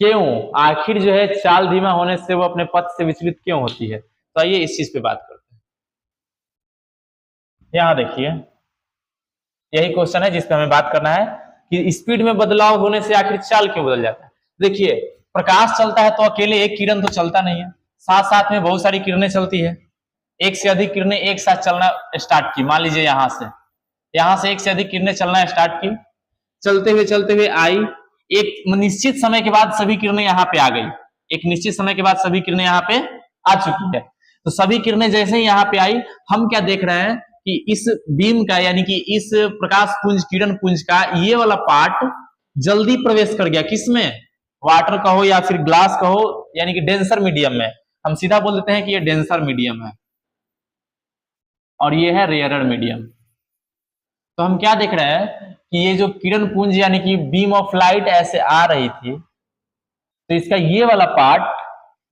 क्यों, आखिर जो है चाल धीमा होने से वो अपने पथ से विचलित क्यों होती है। तो आइए इस चीज पे बात करते हैं। यहां देखिए, यही क्वेश्चन है जिस पे हमें बात करना है कि स्पीड में बदलाव होने से आखिर चाल क्यों बदल जाता है। देखिए, प्रकाश चलता है तो अकेले एक किरण तो चलता नहीं है, साथ साथ में बहुत सारी किरणें चलती है। एक से अधिक किरणें एक साथ चलना स्टार्ट की, मान लीजिए यहां से एक से अधिक किरणें चलना स्टार्ट की, चलते हुए आई, एक निश्चित समय के बाद सभी किरणें यहाँ पे आ गई, एक निश्चित समय के बाद सभी किरणें यहाँ पे आ चुकी है। तो सभी किरणें जैसे ही यहाँ पे आई, हम क्या देख रहे हैं कि इस बीम का यानी कि इस प्रकाश पुंज किरण पुंज का ये वाला पार्ट जल्दी प्रवेश कर गया, किसमें, वाटर कहो या फिर ग्लास कहो, यानी कि डेंसर मीडियम में। हम सीधा बोल देते हैं कि ये डेंसर मीडियम है और ये है रेयरर मीडियम। तो हम क्या देख रहे हैं कि ये जो किरण पुंज यानी कि बीम ऑफ लाइट ऐसे आ रही थी, तो इसका ये वाला पार्ट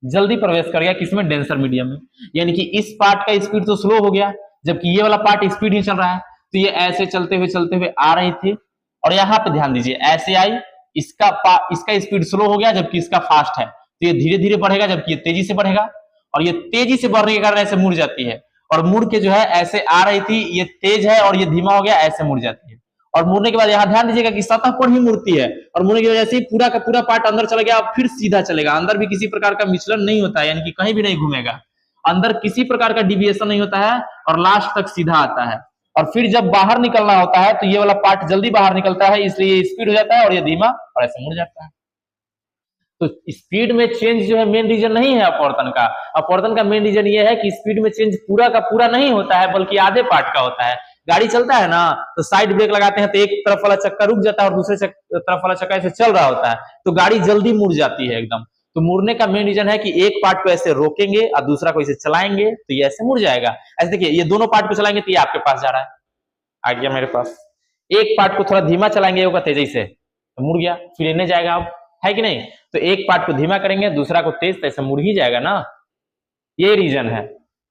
जल्दी प्रवेश कर गया किसमें, डेंसर मीडियम में। यानी कि इस पार्ट का स्पीड तो स्लो हो गया, जबकि ये वाला पार्ट स्पीड ही चल रहा है। तो ये ऐसे चलते हुए आ रही थी, और यहाँ पे ध्यान दीजिए, ऐसे आई, इसका स्पीड स्लो हो गया जबकि इसका फास्ट है, तो ये धीरे धीरे बढ़ेगा जबकि ये तेजी से बढ़ेगा, और ये तेजी से बढ़ने के कारण ऐसे मुड़ जाती है, और मुड़ के जो है ऐसे आ रही थी, ये तेज है और ये धीमा हो गया, ऐसे मुड़ जाती है। और मुड़ने के बाद यहाँ ध्यान दीजिएगा कि सतह पर ही मुड़ती है, और मुड़ने की वजह से पूरा का पूरा पार्ट अंदर चला गया और फिर सीधा चलेगा, अंदर भी किसी प्रकार का विचलन नहीं होता है, यानी कि कहीं भी नहीं घूमेगा, अंदर किसी प्रकार का डिविएशन नहीं होता है, और लास्ट तक सीधा आता है। और फिर जब बाहर निकलना होता है तो ये वाला पार्ट जल्दी बाहर निकलता है, इसलिए ये स्पीड हो जाता है और ये धीमा और ऐसे मुड़ जाता है। तो स्पीड में चेंज जो है मेन रीजन नहीं है अपवर्तन का, अपवर्तन का मेन रीजन ये है कि स्पीड में चेंज पूरा का पूरा नहीं होता है, बल्कि आधे पार्ट का होता है। गाड़ी चलता है ना, तो साइड ब्रेक लगाते हैं तो एक तरफ वाला चक्का रुक जाता है और दूसरे तरफ वाला चक्का ऐसे चल रहा होता है, तो गाड़ी जल्दी मुड़ जाती है एकदम। तो मुड़ने का मेन रीजन है कि एक पार्ट को ऐसे रोकेंगे और दूसरा को ऐसे चलाएंगे तो ये ऐसे मुड़ जाएगा। ऐसे देखिए, ये दोनों पार्ट को चलाएंगे तो ये आपके पास जा रहा है, आ गया मेरे पास। एक पार्ट को थोड़ा धीमा चलाएंगे होगा तेजी से, तो मुड़ गया, फिर लेने जाएगा अब, है कि नहीं। तो एक पार्ट को धीमा करेंगे, दूसरा को तेज, तो ऐसे मुड़ ही जाएगा ना। ये रीजन है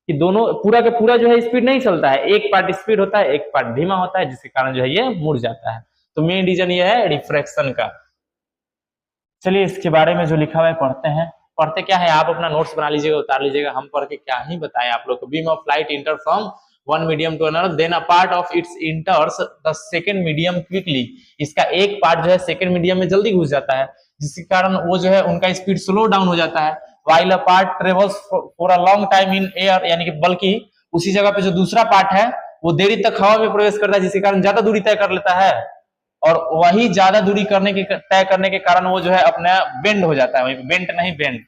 कि दोनों पूरा का पूरा जो है स्पीड नहीं चलता है, एक पार्ट स्पीड होता है, एक पार्ट धीमा होता है, जिसके कारण जो है ये मुड़ जाता है। तो मेन रीजन ये है रिफ्रैक्शन का। चलिए इसके बारे में जो लिखा हुआ है पढ़ते हैं। पढ़ते क्या है, आप अपना नोट्स बना लीजिएगा, उतार लीजिएगा, हम पढ़ के क्या ही बताएं आप लोग को। Beam of light enter from one medium to another, then a part of its enters the second medium quickly. इसका एक पार्ट जो है सेकंड मीडियम में जल्दी घुस जाता है, जिसके कारण वो जो है उनका स्पीड स्लो डाउन हो जाता है। While a part travels for a long time in air, यानी कि बल्कि उसी जगह पे जो दूसरा पार्ट है वो देरी तक हवा में प्रवेश करता है, जिसके कारण ज्यादा दूरी तय कर लेता है, और वही ज्यादा दूरी तय करने के कारण वो जो है अपना बेंड हो जाता है, वही बेंट नहीं बेंड।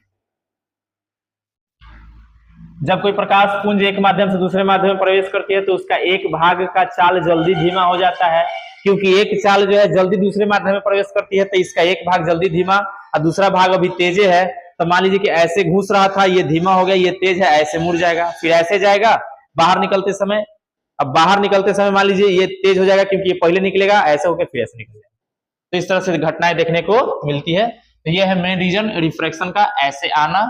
जब कोई प्रकाश पुंज एक माध्यम से दूसरे माध्यम में प्रवेश करती है तो उसका एक भाग का चाल जल्दी धीमा हो जाता है, क्योंकि एक चाल जो है जल्दी दूसरे माध्यम में प्रवेश करती है, तो इसका एक भाग जल्दी धीमा और दूसरा भाग अभी तेज है। तो मान लीजिए कि ऐसे घुस रहा था, ये धीमा हो गया, ये तेज है, ऐसे मुड़ जाएगा, फिर ऐसे जाएगा बाहर निकलते समय। अब बाहर निकलते समय मान लीजिए ये तेज हो जाएगा, क्योंकि ये पहले निकलेगा, ऐसे होकर फिर ऐसे निकल जाएगा। तो इस तरह से घटनाएं देखने को मिलती है। तो ये है मेन रीजन रिफ्रैक्शन का, ऐसे आना,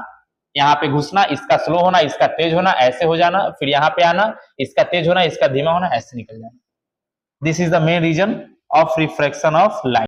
यहाँ पे घुसना, इसका स्लो होना, इसका तेज होना, ऐसे हो जाना, फिर यहाँ पे आना, इसका तेज होना, इसका धीमा होना, ऐसे निकल जाना। This is the main reason of refraction of light.